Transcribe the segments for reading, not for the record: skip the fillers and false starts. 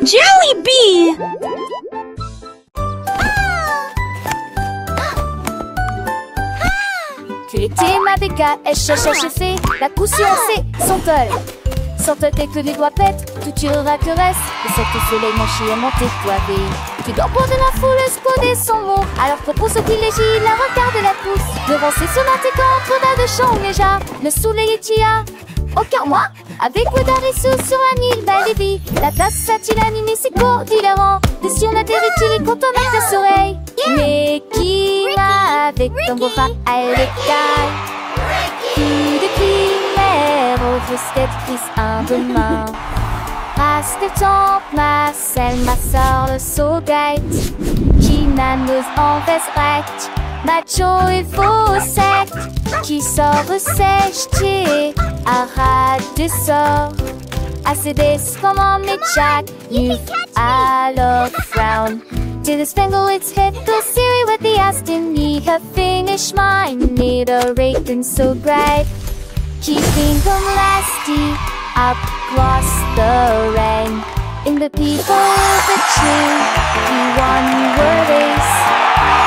Jollibee! Q-T, ma BK, S-H-H-F, la poussière C, Santol. Santol, tes que les doigts pètent, tout tirera que reste. Le secte soleil, mon chien, monté, toivé. Tu dors pour de la foule, exploder son mot. Alors propose au privilégie, la regarde la pousse. Devant ses sonates contre la de chant déjà. Le soleil est tia. Aucun moi, avec Wedarisu sur la Nile, belle vie. La place a-t-il animé ses cours d'hilarant. De si on atterrit-il quand on a des oreilles. Mais qui va avec ton beau rat à l'écaille? Qui de primaire au fusquette prise un demain. Race de temple, ma selle, ma soeur, le saugate. Qui naneuse en veste macho et faux sec. Qui sort sèche, arrête de sort. Assez des comment mais Jack, you alors frown. To the spangle its hit the Siri with the Aston. Ye have finished mine, need a rake and so bright. Keeping them lasty across the rain. In the people of the tree, he won your race.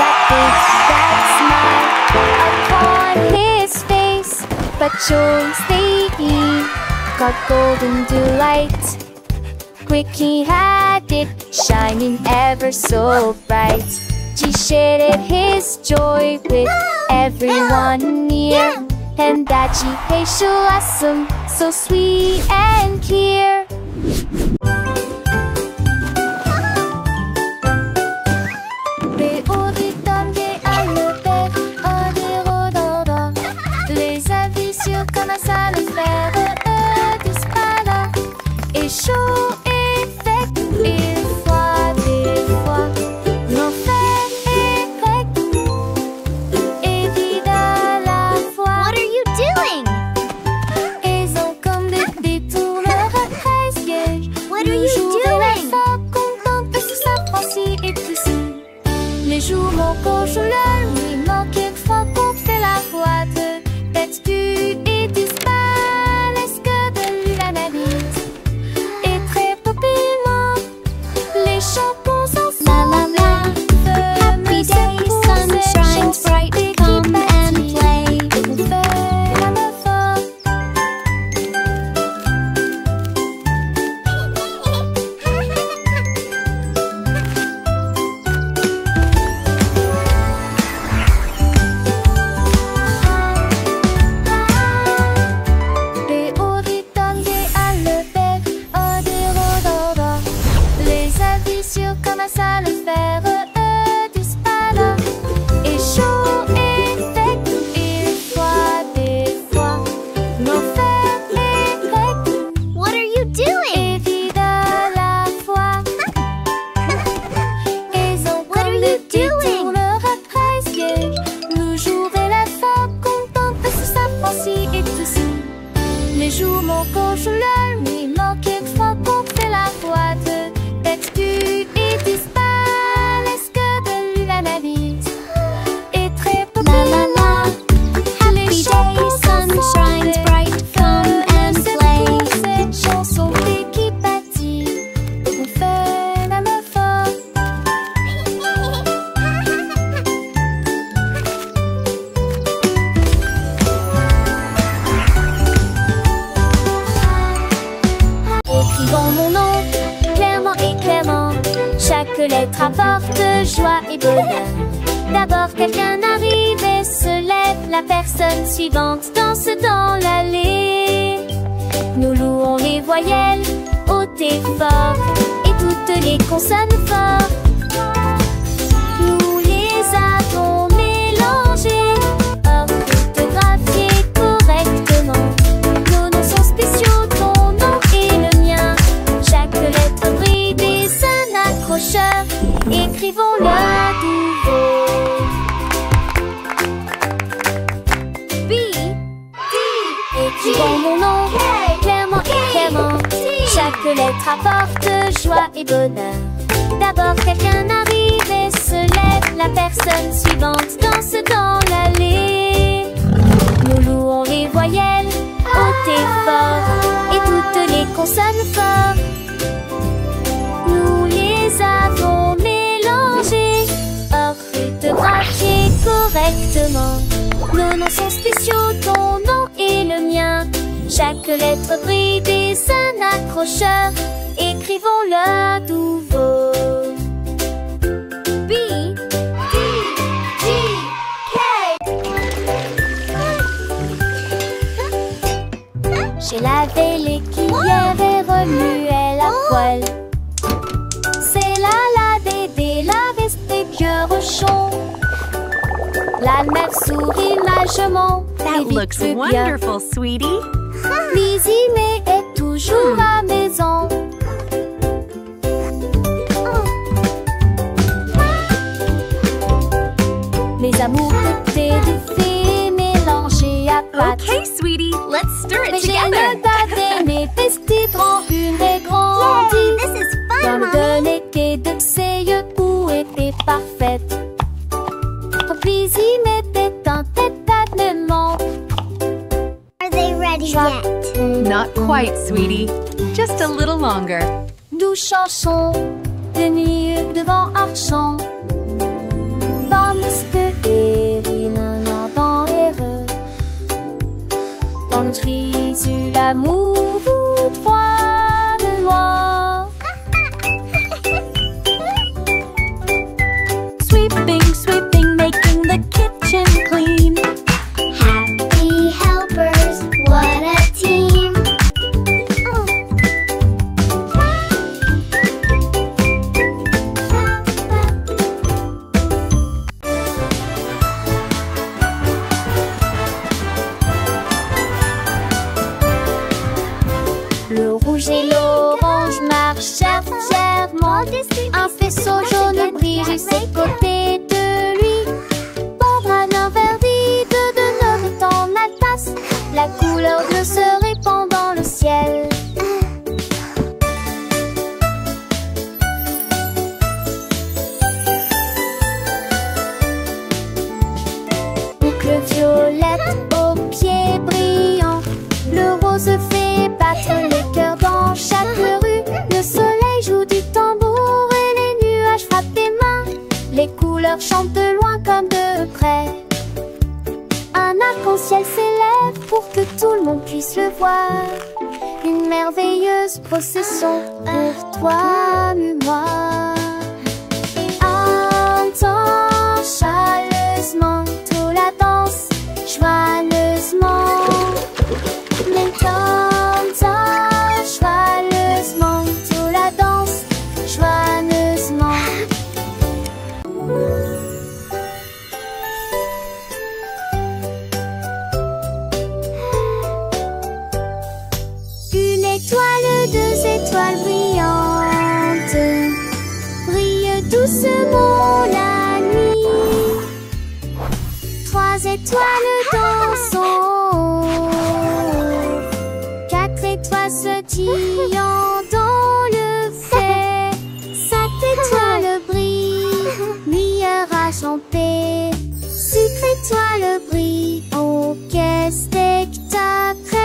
That big, that smile upon his face. But choice they eat got golden delight. Quick he had it, shining ever so bright. He shared his joy with everyone near. And that she hey awesome, so sweet and clear. Les avis sur comment ça le faire disparaît. Et chaud et sec, et froid des fois. L'enfer est grec et vide à la fois. What are you doing? Ils ont comme des détourneurs à presque. What are you doing? Contente sous sa pensée et tout ça. Les jours manquent, je la nuit manque, quelquefois qu'on fait la boîte. Tête du et disparaissent que de lui l'analyse. Et très populement, les champons sont La la la. Happy day, sun shines bright, come and play. Les avis sur comment ça le faire disparaît. Et chaud et sec, et froid des fois. L'enfer est grec What are you doing? et vide à la fois. Ils ont What are comme you des doing? détourneurs à presque. Le jour et la femme contente sous sa pensée et tout ça. Les jours manquent, je la nuit manque, quelquefois qu'on fait la boîte. Tête du et disparaissent que de lui l'analyse. Et très La populaire. la la. Happy day, sun shines bright, come and play. Cette chanson qui bâtit, on fait la meuf forte. Écrivons mon nom, clairement et clairement. Chaque lettre apporte joie et bonheur. D'abord quelqu'un arrive et se lève. La personne suivante danse dans l'allée. Nous louons les voyelles hautes et fortes et toutes les consonnes fortes. Nous les avons mélangées, orthographiées correctement. Nos noms sont spéciaux, ton nom et le mien. Chaque lettre brille des un accrocheur. Écrivons-le à nouveau. B, D. Écrivons mon nom, clairement et clairement. Chaque lettre apporte joie et bonheur. D'abord quelqu'un arrive et se lève. La personne suivante danse dans l'allée. Nous louons les voyelles hautes et fortes et toutes les consonnes fortes. spéciaux, ton nom et le mien. Chaque lettre brille des un accrocheur. Écrivons-le à nouveau. B, D, G, K. J'ai lavé les cuillères et remué la poêle. C'est la Dédé, la veste des vieux rochons. La mère sourit majement. That looks wonderful, sweetie. Lizzie mais est toujours à maison. Mes amours de thé de fée mélangés à pâte. Okay, sweetie, let's stir it Mais j'ai together. le date mes petites rancunes et grandit. This is fun, Comme Mommy. de l'été de ses yeux où était parfaite. Lizzie m'était un tête-à-tête-ment. Are they ready yet? Not quite, sweetie. Just a little longer. Nous chansons de nuit devant un champ. Vamos de Erina dans heureux. Dans notre issue l'amour vous trois de loin. Sweeping, sweeping, making the kitchen clean. Happy helpers, what a team. Le rouge et l'orange marchèrent fièrement. Un faisceau jaune brille juste à côté de lui. Barbara l'interdit de notre dans la tasse. La couleur bleue se répand dans le ciel. Boucle violette aux pieds brillants. Le rose fait battre les cœurs dans chaque rue. Le soleil joue du tambour et les nuages frappent des mains. Les couleurs chantent de loin comme de près. Un arc-en-ciel s'élève pour que tout le monde puisse le voir. Une merveilleuse procession pour toi et moi. Entends chaleureusement toute la danse, joyeusement. T'entends joyeusement toute la danse, joyeusement. Une étoile, deux étoiles brillantes brillent doucement la nuit. Trois étoiles dansant, quatre étoiles sautillant dans le fait. Cinq étoiles brillent, meilleur à chanter. Six étoiles brillent, oh quel spectacle!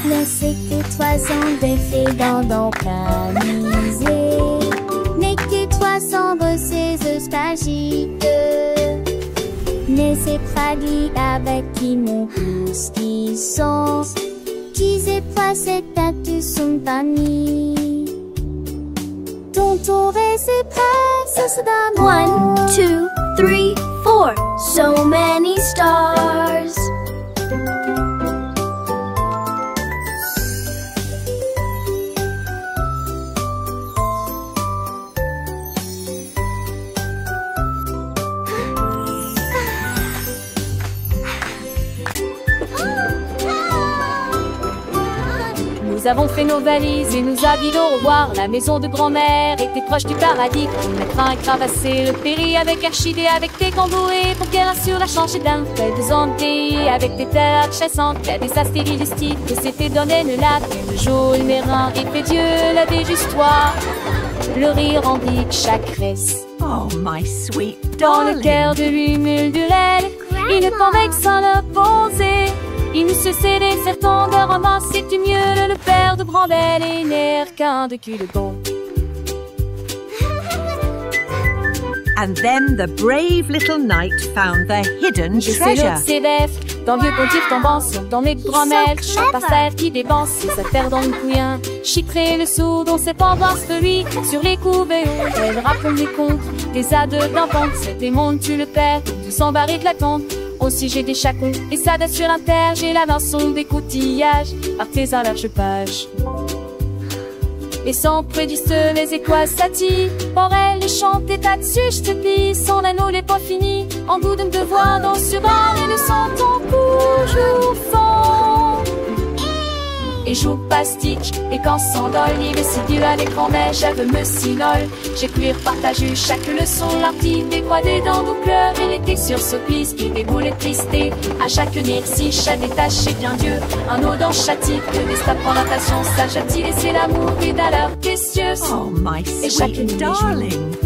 Laissez que toi en défait dans camisé. N'est que toi sombre ces nostalgiques. N'est ces fragile avec qui mon plus qui sont. Qui c'est pas cette tête son panier. Ton tour et ses princesses d'amour. 1, 2, 3, 4. So many stars. Nous avons fait nos valises et nous avions revoir. La maison de grand-mère était proche du paradis. Le train cravassé, le péri avec Archidée, avec des camboués pour qu'elle assure la change d'un fait de zombies. Avec des terres chassantes, il y a des astéries du style que s'était donné le lac. Le jour, le mérin, et fait Dieu la déjustoire. Le rire en dit chaque reste. Oh, my sweet Dans le darling. cœur de l'humule de l'aile, il ne pouvait que s'en opposer. Il ne se cédait certains de ramasser du mieux le père de Brambelle et nerf qu'un de cul de bon. And then the brave little knight found the hidden treasure. Dans le vieux pontif tombant sur dans les grand-mères, chaque pasteur qui dépense ses affaires dans le couillin. Chiffrer le sourd dont c'est pas voir ce lui sur les couverts. Elle raconte des contes, des ades d'enfants. Cet démon tue le père, tout s'embarrer de la tente. Aussi j'ai des chacons et ça date sur l'inter. J'ai la vinçon des coutillages, artés à large page. Les sang prédisent les étoiles satis. Pour elle, les chanter là-dessus, je te plie. Son anneau n'est pas fini. En goût de me devoir dans ce bar et le senton toujours fond. Et joue pastique, et quand s'endole, il est si dur à l'écran, mais j'avais me sinole. J'ai pu partager chaque leçon, l'artiste des croix des dents au cœur. Il était sur ce piste, il déboule et tristé. À chaque si chat détaché bien Dieu. Un eau dans chatique, de destin prend la passion, ça j'attire et c'est l'amour et d'alors précieuse. Oh, my sweet darling.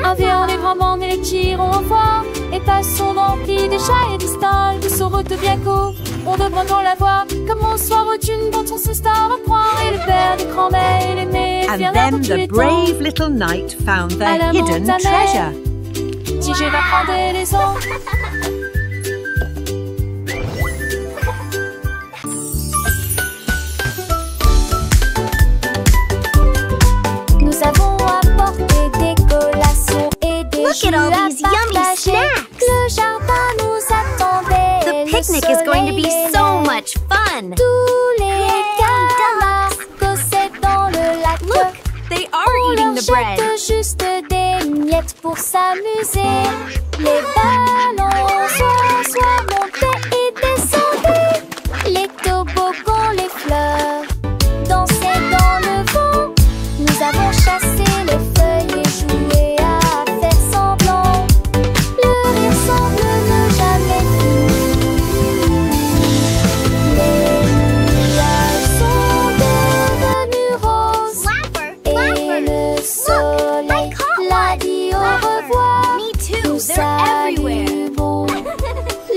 Un vieux les grands et les tirons en voix. Et passons remplis des chats et des stalles. De saurote bien court, on devrait dans la voix. Comme on soit retune dont on se star à croire. Et le père des grands-mères et les mères. And then the brave little knight found the hidden treasure. Si je vais prendre les autres. Nous avons apporté des collations et des Look at all these yummy snacks. Le jardin nous attendait. The picnic is going to be so much fun. Tous les camarades cossaient dans le lac. Look, they are eating the bread. On leur jette juste des miettes pour s'amuser. Les ballons soit montés et descendus. Les toboggans, les fleurs dansaient dans le vent. Nous avons chassé les feuilles et joué à faire semblant. Le rire semble ne jamais finir. Les nuages sont devenus roses. Et le soleil l'a dit au revoir. Me too, Nous they're everywhere. saluons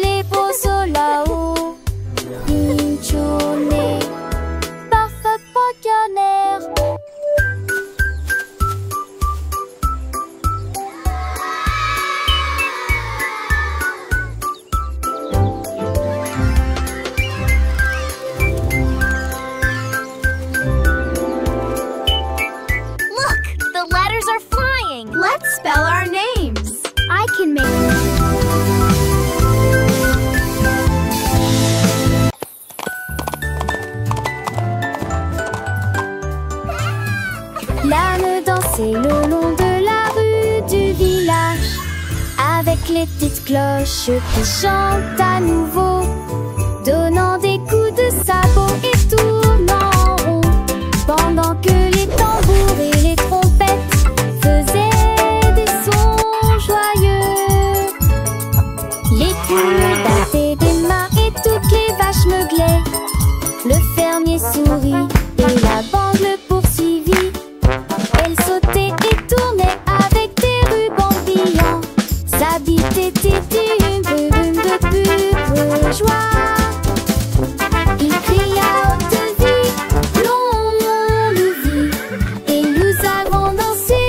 les beaux sauts là-haut. Inchone, parfait pointionnaire. Look, the letters are flying. Let's spell our names. I can make L'âne dansait le long de la rue du village, avec les petites cloches qui chantent à nouveau, donnant des coups de sabot et tournant en rond, pendant que les tambours et les trompettes faisaient des sons joyeux. Les poules battaient des mains et toutes les vaches meuglaient. Le fermier sourit et la bande le poursuivit. Elle sautait et tournait avec des rubans brillants. Sa bite était une brume de pure joie. Il cria haute vie, longue vie, et nous avons dansé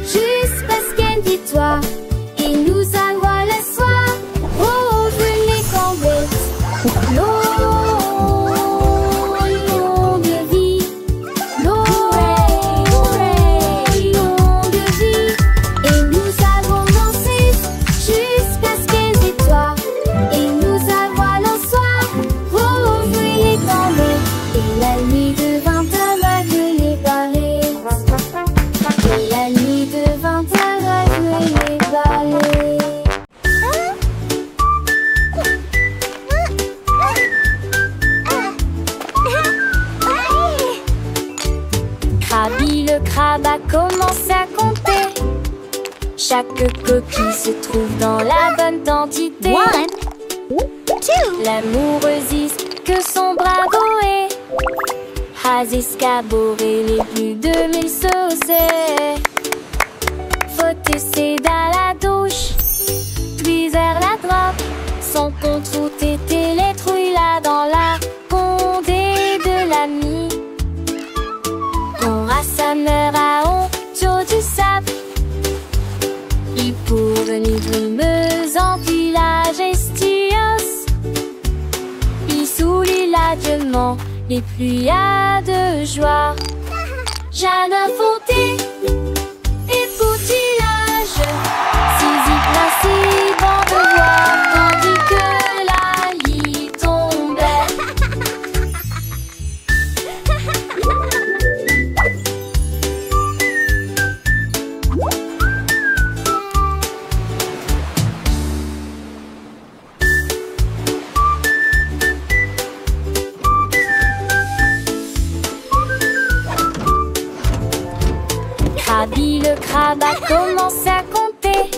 jusqu'à ce qu'elle victoire. Et nous avons le soir, oh, les cambettes, longue vie. Krabi le crabe a commencé à compter chaque coquille se trouve dans la bonne quantité. 1, 2. L'amoureuse que son bravo est has escaboré les plus de 1000 saucets. Faut essayer dans la douche, puis vers la droite, son compte route était les rassembleur à Oncho du sable. Il pourvenait brumeuse en village estios. Il soulit largement les pluies de joie. Jardin fauté et poutillage, Zizi placé dans de voir, tandis que la lie tombait. Krabi le crabe a commencé à compter.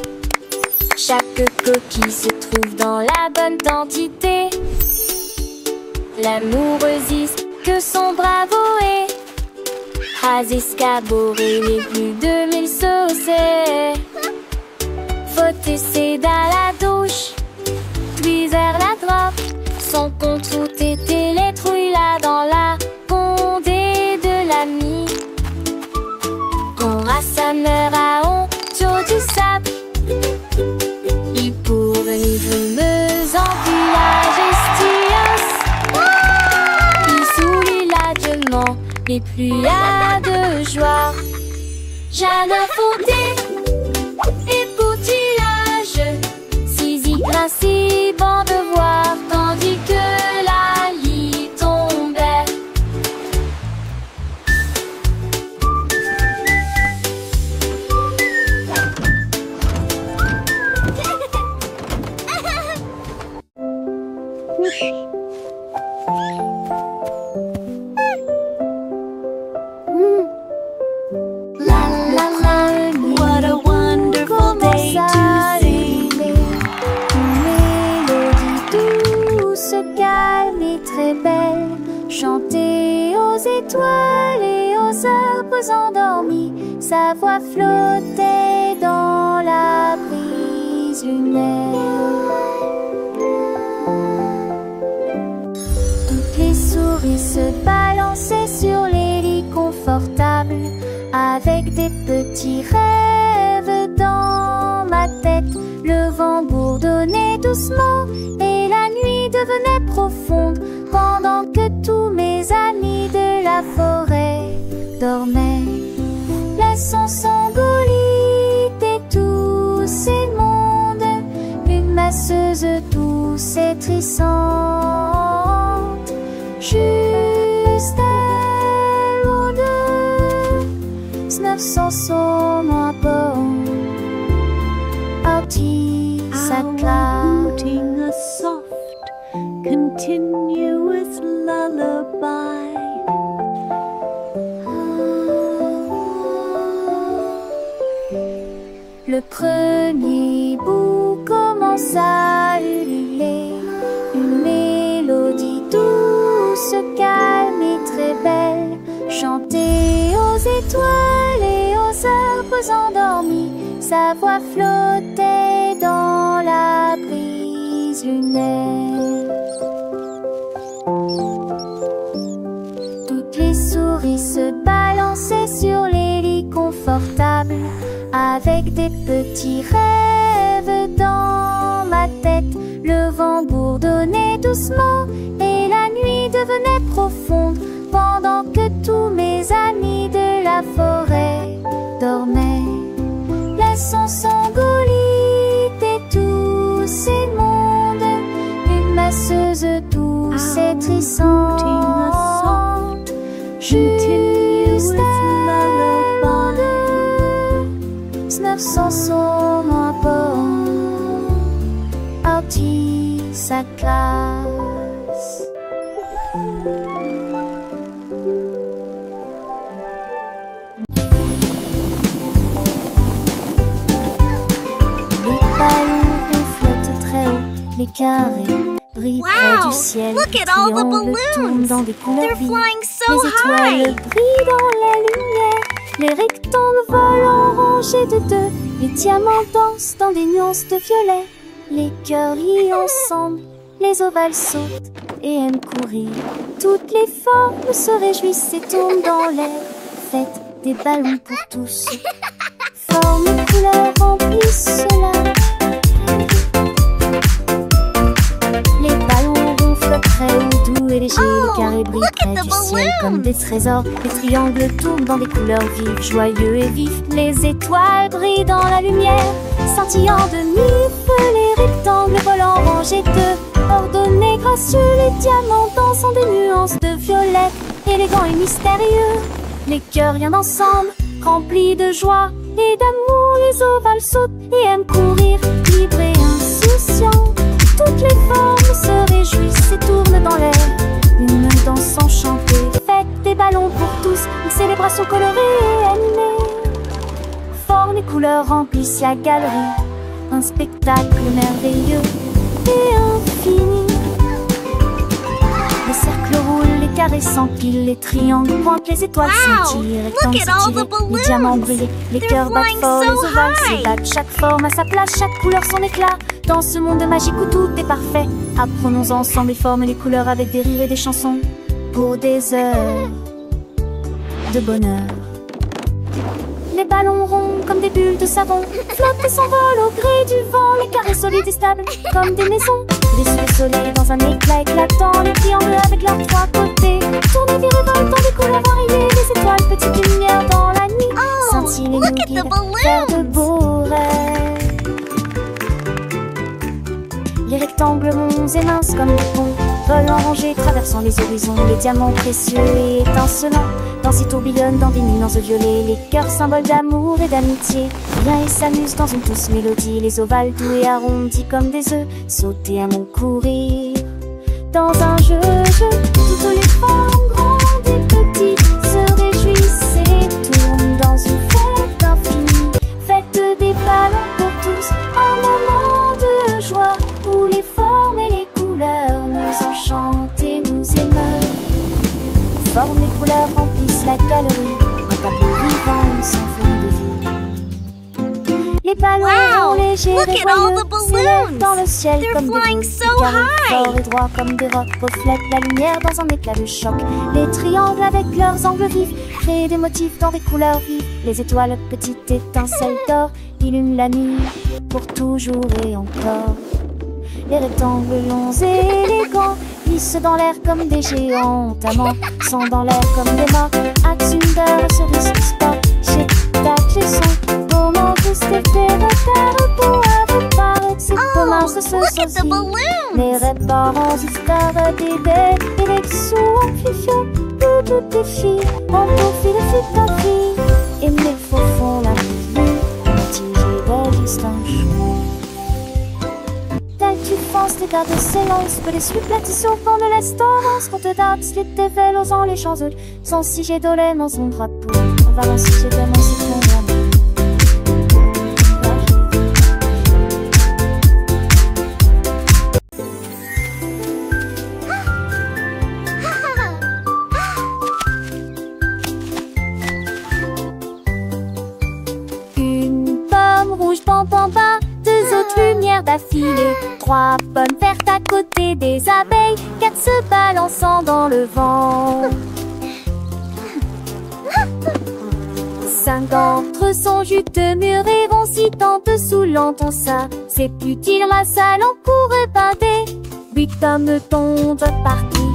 Chaque coquille se trouve dans la bonne quantité. L'amoureuse que son bravo est a escaboré les plus de 1000 saucés. Faut essayer dans la douche, puis vers la droite. Son compte route était les trouilles là dans la condée de l'ami. Qu'on rassembleur à Oncho du sable. Il pourvenait brumeuse en village estios. Il soulit largement les pluies de joie. Jardin fauté et poutillage, Zizi principe en devoir, tandis que la lie tombait. What a wonderful day to sing. Une mélodie douce, calme et très belle, chantée aux étoiles et aux arbres endormis. Sa voix flottait dans la brise lunaire. Toutes les souris se balançaient sur les lits confortables, avec des petits rêves dans ma tête. Le vent bourdonnait doucement et la nuit devenait profonde, pendant que tous mes amis de la forêt dormaient. Laissons Sangolite et tous ces mondes, une masseuse douce et trissante, juste elle ou deux, 900 sommes à bord, parti sa classe. Outing a soft, continuous lullaby. Le premier bout commence à ululer, une mélodie douce, calme et très belle, chantée aux étoiles et aux arbres endormis. Sa voix flottait dans la brise lunaire. Toutes les souris se balançaient sur les lits confortables, avec des petits rêves dans ma tête. Le vent bourdonnait doucement et la nuit devenait profonde, pendant que tous mes amis de la forêt dormaient. Laissons Sangolite et tous ces mondes, une masseuse douce et trissante, juste elle ou deux, 900 sommes à bord, parti sa classe. Les ballons flottent très haut, les carrés brillent près du ciel. Look at all the Triangles tournent balloons. dans des couleurs They're vives. flying so Les étoiles high. brillent dans la lumière. Les rectangles volent en rangées de deux. Les diamants dansent dans des nuances de violet. Les cœurs rient ensemble. Les ovales sautent et aiment courir. Toutes les formes se réjouissent et tournent dans l'air. Faites des ballons pour tous. Forme et couleur remplissent cela. Les ballons ronflent très haut, doux et légers. Les carrés brillent près du ciel comme des trésors. Les triangles tournent dans des couleurs vives, joyeux et vifs. Les étoiles brillent dans la lumière, scintillant de mille feux. Les rectangles volants rangés de ordonnés gracieux. Les diamants dansent des nuances de violet, élégants et mystérieux. Les cœurs rien ensemble, remplis de joie et d'amour. Les ovales sautent et aiment courir, libres et insouciants. Toutes les formes se réjouissent et tournent dans l'air, une danse enchantée. Faites des ballons pour tous, une célébration colorée et animée. Formes et couleurs remplissent la galerie, un spectacle merveilleux et infini. Les cercles roulent, les carrés s'empilent, les triangles pointent, les étoiles scintillent, les rectangles s'étirent, les diamants brillent, les cœurs battent fort, les ovales s'ébattent. Chaque forme à sa place, chaque couleur son éclat. Dans ce monde magique où tout est parfait, apprenons ensemble les formes et les couleurs avec des rires et des chansons pour des heures de bonheur. Les ballons ronds comme des bulles de savon flottent et s'envolent au gré du vent. Les carrés solides et stables comme des maisons, les soleils dans un éclat éclatant. Les triangles avec leurs trois côtés tournent et virevoltent dans des couleurs variées. Les étoiles, petites lumières dans la nuit, scintillent et nous guident vers de beaux rêves. Les rectangles monts et minces comme des ponts volent en rangée, traversant les horizons. Les diamants précieux et étincelants dansent et tourbillonnent dans des nuances de violet. Les cœurs symboles d'amour et d'amitié viennent et s'amusent dans une douce mélodie. Les ovales doux et arrondis comme des œufs sautent et aiment courir dans un jeu. Toutes les formes grandes et petites se réjouissent et tournent dans une fête infinie. Faites des ballons pour tous, un moment de joie où les formes et les couleurs nous enchantent et nous émeuvent. Formes et couleurs remplissent la galerie, un tableau vivant, une symphonie de vie. Les ballons légers et joyeux s'élèvent dans le ciel comme des boules. Les carrés forts et droits comme des rocs reflètent la lumière dans un éclat de choc. Les triangles avec leurs angles vifs créent des motifs dans des couleurs vives. Les étoiles, petites étincelles d'or, illuminent la nuit pour toujours et encore. Les rectangles longs et élégants glissent dans l'air comme des géants. Amants sont dans l'air comme des morts. Axunder, cerise du sport. Chez tac, chez son. Moment que c'était repère pour avec par c'est commun ce sosie. Les réparants histoires des bêtes et les sous amplifiés. Toutes les filles ont pour fil et fit ta fille. Et mes faux font la vie. Tigé de distance. Tu penses les gardes s'élancent, que les supplètes au fond de l'estorance. Quand te date, slip tes vélos en les champs sans si j'ai dolé dans son drapeau. On va lancer chez toi, mon citron. Une pomme rouge, pam pam pam, deux autres lumières d'affilée. 3 pommes vertes à côté des abeilles, 4 se balançant dans le vent. 5 d'entre eux sont juteux, mûrs et vont si tant dessous l'entend ça. C'est utile la salle en cours et pâté. 8 hommes tombent partis,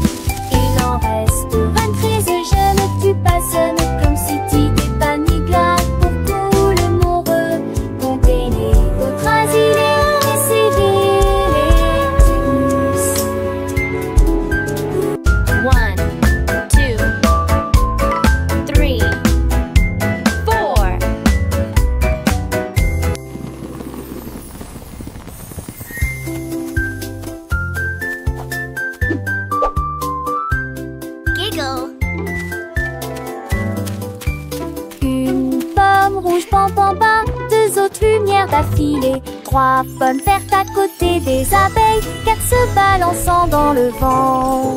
il en reste 23. Je ne tue pas, ce n'est comme si tu t'es pas ni glace pour tout le monde. Comptez les autres asilés. Rouge, pam pam pam, 2 autres lumières d'affilée. 3 pommes vertes à côté des abeilles, 4 se balançant dans le vent.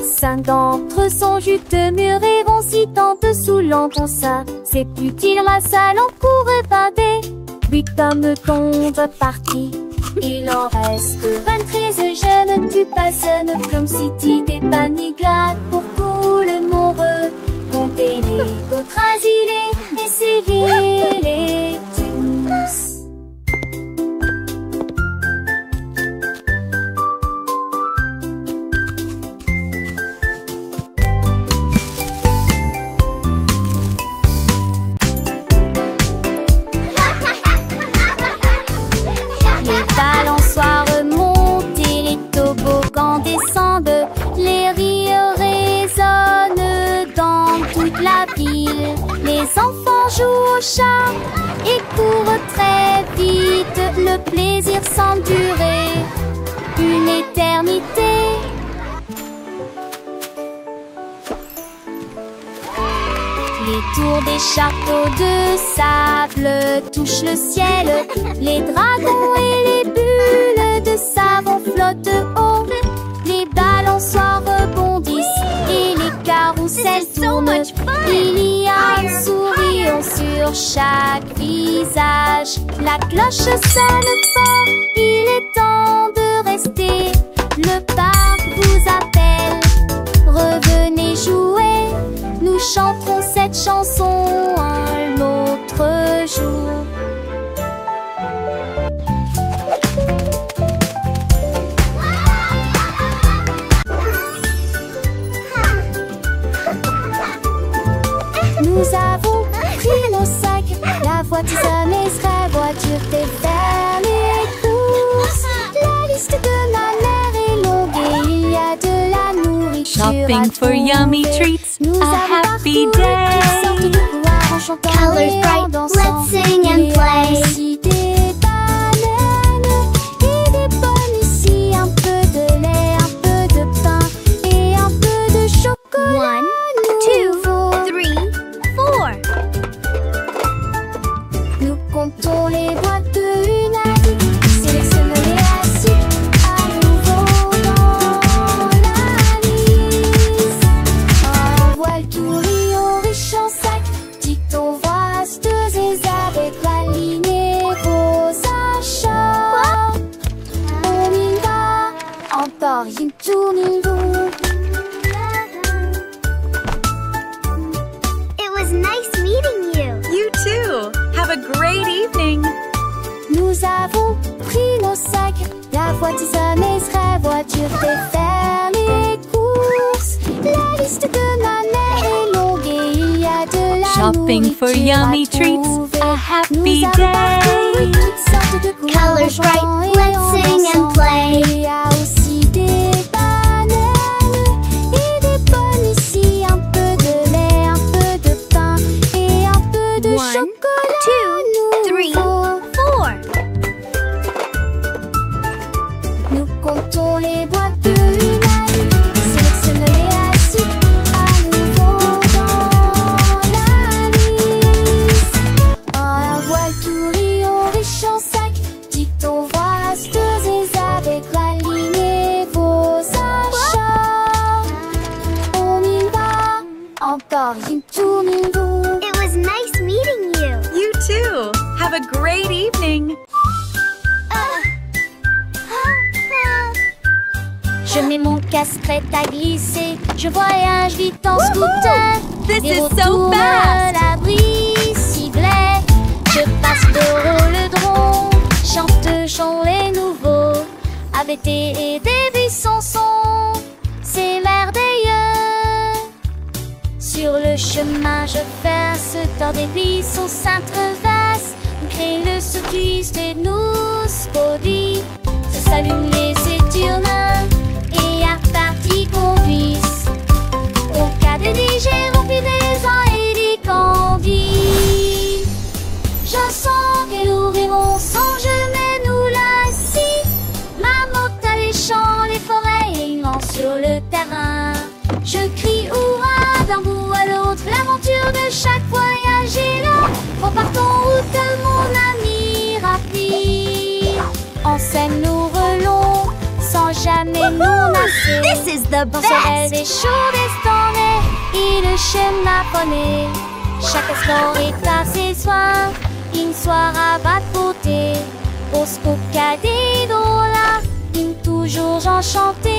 5 d'entre eux sont juteux, mûrs et vont si tant dessous l'entend ça. C'est utile la salle en cours et pâté. 8 hommes tombent partis, il en reste 23. Je ne tue pas, ce ne comme si tu t'es pas ni glade pour tout le monde. Les enfants jouent au chat et courent très vite. Le plaisir semble durer une éternité. Les tours des châteaux de sable touchent le ciel. Les dragons et les bulles de savon flottent haut. Les balançoires rebondissent et les carousels tournent. Il y a un sourire sur chaque visage. La cloche sonne fort, il est temps de rester. Le parc vous appelle, revenez jouer. Nous chanterons cette chanson un autre jour. Nous avons pris nos sacs, la voiture sera voiture des vers les courses. La liste de ma mère est longue et il y a de la nourriture. Shopping for yummy treats, a happy day. Colors bright, let's sing and play. Des bananes et des pommes ici, un peu de lait, un peu de pain et un peu de chocolat. 1, 2, 3, 4. Nous comptons les boîtes de une à une, sélectionnons-les assis à nouveau dans la liste. Envoie tout riz riche en sac, dicton vasteuse et avec aligner vos achats. On y va, encore une tournée. It was nice meeting you. You too. Have a great evening. Nous avons pris nos sacs, la voiture sera voiture des faire les courses. La liste de ma mère est longue et il y a de la Shopping for nourriture yummy à treats, trouver. a Nous happy avons parcouru day. toutes sortes de couleurs Colors bright, en jouant et let's en sing and dansant. play. Il y a aussi des bananes et des pommes ici, un peu de lait, un peu de pain et un peu de 1, chocolat. 2, 3, nouveau. 4. Nous comptons les boîtes de une à une, sélectionnons-les assis à nouveau dans la liste. Un voile tout riche en sac, dicton vasteuse et avec aligner vos achats. On y va, encore une tournée. It was nice meeting you. You too. Have a great evening. Je mets mon casque prêt à glisser. Je voyage vite en scooter. This Les is roues so tournent, fast. l'abri ciblait. Je passe le rhododendron. Chanteusons les nouveaux. ABT et des buissons sont. C'est merveilleux. Sur le chemin, je verse dans des buissons s'intreversent. Crée le circuit des nous produits. Se s'allument les éturnins et à partie conduisent. Au cas de digérer, remplis des ans et des candies. Je sens qu'elle ouvriront sans jamais nous lasser. Ma moto les champs, les forêts et il ment sur le terrain. Je crie hurrah d'un bout à l'autre. L'aventure de chaque voyage est là. Repartons route, mon ami rapide. En scène nous relons sans jamais nous lasser. This is the Dans ce rêve des best. jours destinés et le schéma poney. Chaque instant est à ses soins. Une soirée à côté. Au scocadé là, une toujours enchantée.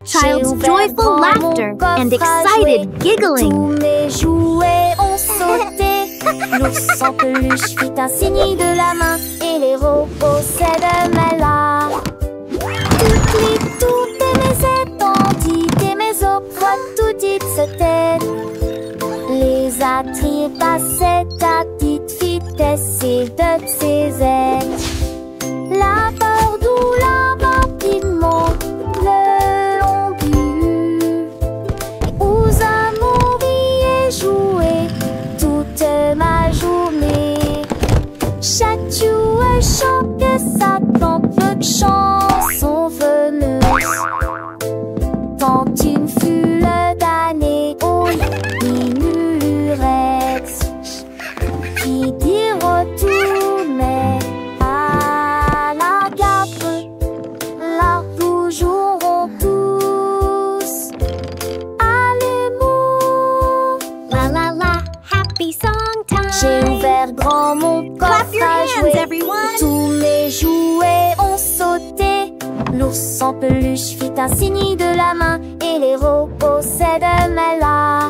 Child's joyful laughter and excited giggling. Tous mes jouets ont sauté. L'ours sans peluche fit un signe de la main et les robots s'aident là. Toutes mes étendues et mes opres, tout dites se tête. Les attraits passaient à petite vitesse. ses deux de ses ailes. La peur doula rapidement le long but. Aux amours y joué toute ma journée. Chaque jour chante sa peu de chansons veneuses. Tant une foule d'années au ignorette, qui dit retourner à la gare, là où joueront tous à l'amour. La la la, happy song time. J'ai ouvert grand mon coffre Clap your à hands, jouer. everyone. Tous mes jouets ont sauté. L'ours en peluche fit un signe de la main et les robots s'aident-là.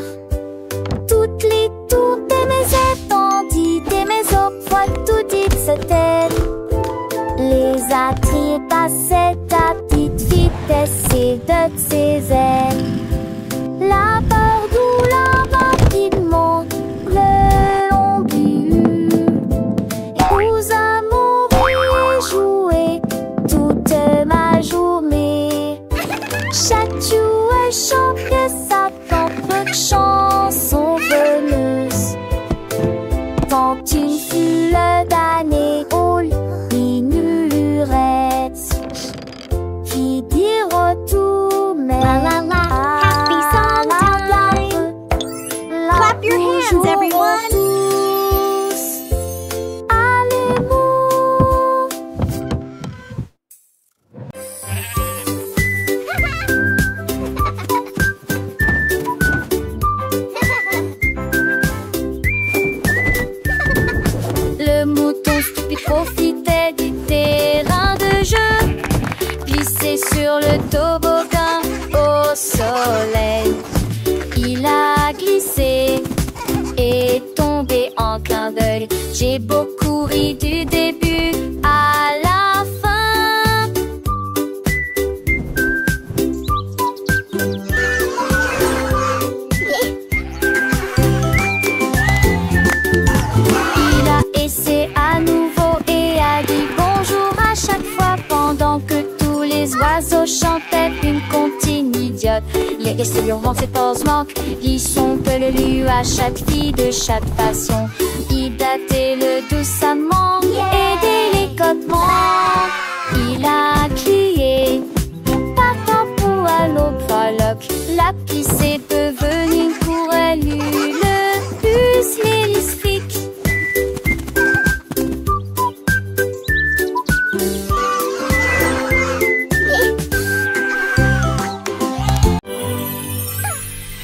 Toutes les tours de mes étendues, de mes fois tout dit se tête. Les attraits passaient à petite vitesse et de ses ailes. La peur doula rapidement le long but. Et aux amours y joué toute ma journée. Chaque jour chante sa propre chanson veneuses. Tant une foule d'années au ignorette, qui dit retourner La la la, happy song time. Clap your hands, everyone. Tous à l'amour. Le mouton stupide profitait du terrain de jeu, glissé sur le toboggan au soleil. Il a glissé et tombé en clin d'œil. J'ai beaucoup ri du début à la fin. Il a essayé à nouveau et a dit bonjour à chaque fois pendant que tous les oiseaux chantaient une comptine idiote. Il est resté durant ses pauses manques, dit son peu le lu à chaque fille de chaque façon. Il datait le doucement et délicatement. Il a crié partant pour à l'aube faloc. La pisse est devenue pour elle le plus lyrique.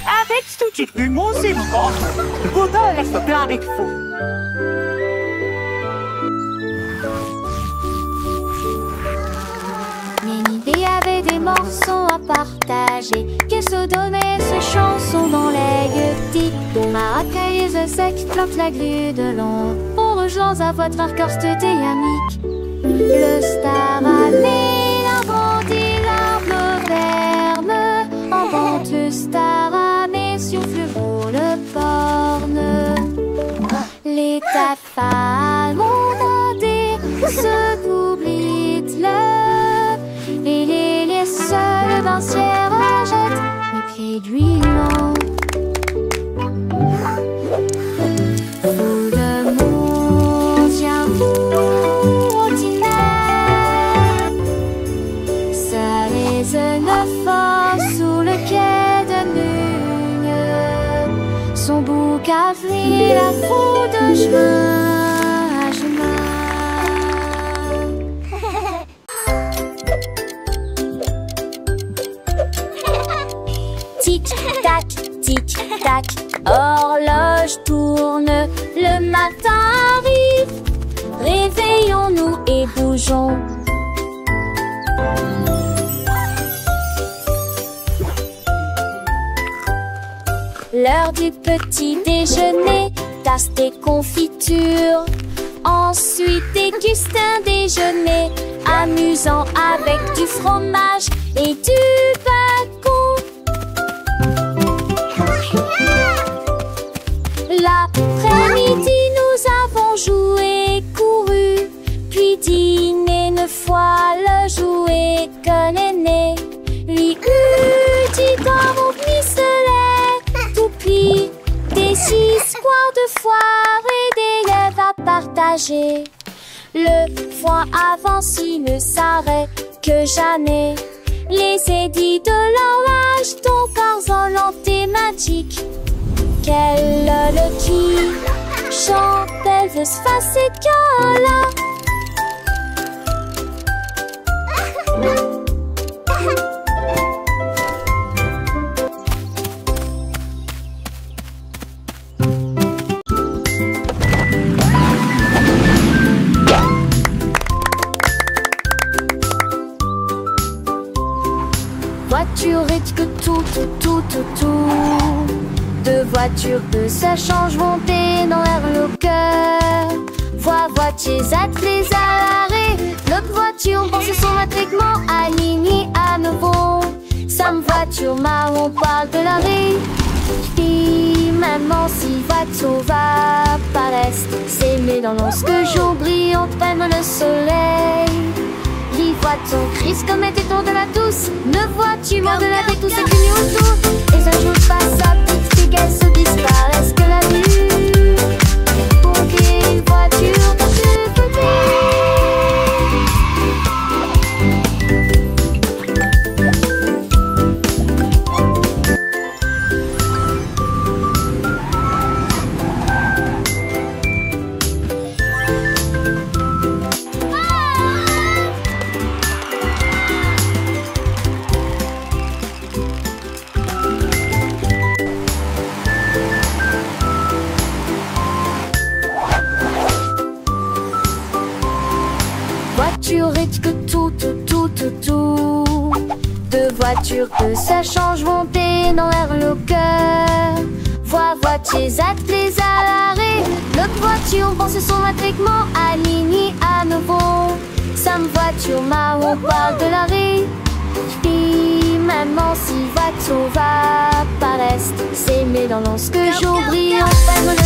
Avec ce petit humour, c'est bon. Le bonheur reste plein avec vous. Ménidée avait des morceaux à partager, qu'elle se donnait ses chansons dans les gueutis. Maracaïs sec flotte la grue de long, pour rejoindre à votre arcorste dynamique. Le star amé agrandit l'arbre verme, en vente le star amé souffle pour le porne. Les tafales ont demandé ce qu'oublie le, et les seuls bancières achètent les pieds d'huilant. Tout le monde vient pour ordinaire, ça les neuf sous le quai de Nugne. Son bouc a pris la foule de chemin à chemin. Tic-tac, tic-tac, horloge tourne, le matin arrive. Réveillons-nous et bougeons. L'heure du petit déjeuner, tasse des confitures. Ensuite déguste un déjeuner amusant avec du fromage et du bacon. L'après-midi, nous avons joué partager. Le foin avance, il ne s'arrête que jamais. Les édits de l'orage, ton corps lente et magique. Quelle le qui chante, elle veut se passer là. Voiture et que tout. Deux voitures que ça change monter dans l'air le cœur. Voitiers attelés à l'arrêt. L'autre voiture pense son attriquement aligné à nouveau. Sam voiture marron parle de l'arrêt. Puis maman si voiture va par l'est. S'aimer dans lorsque jour brillant prenne le soleil. Les voitures crise comme était tour de la douce. Ne vois-tu moins de la vie tout ce qui nous autour. Et un jour passe à petite fille qu'elle se disparaisse que la vue. Pour qu'une voiture de ce côté. Voiture et que tout. Deux voitures que ça change monter dans l'air le cœur. Voitiers attelés à l'arrêt. L'autre voiture pense son attriquement aligné à nouveau. Sam voiture marron parle de l'arrêt. Puis maman si voiture va par l'est. S'aimer dans lorsque jour brillant ferme le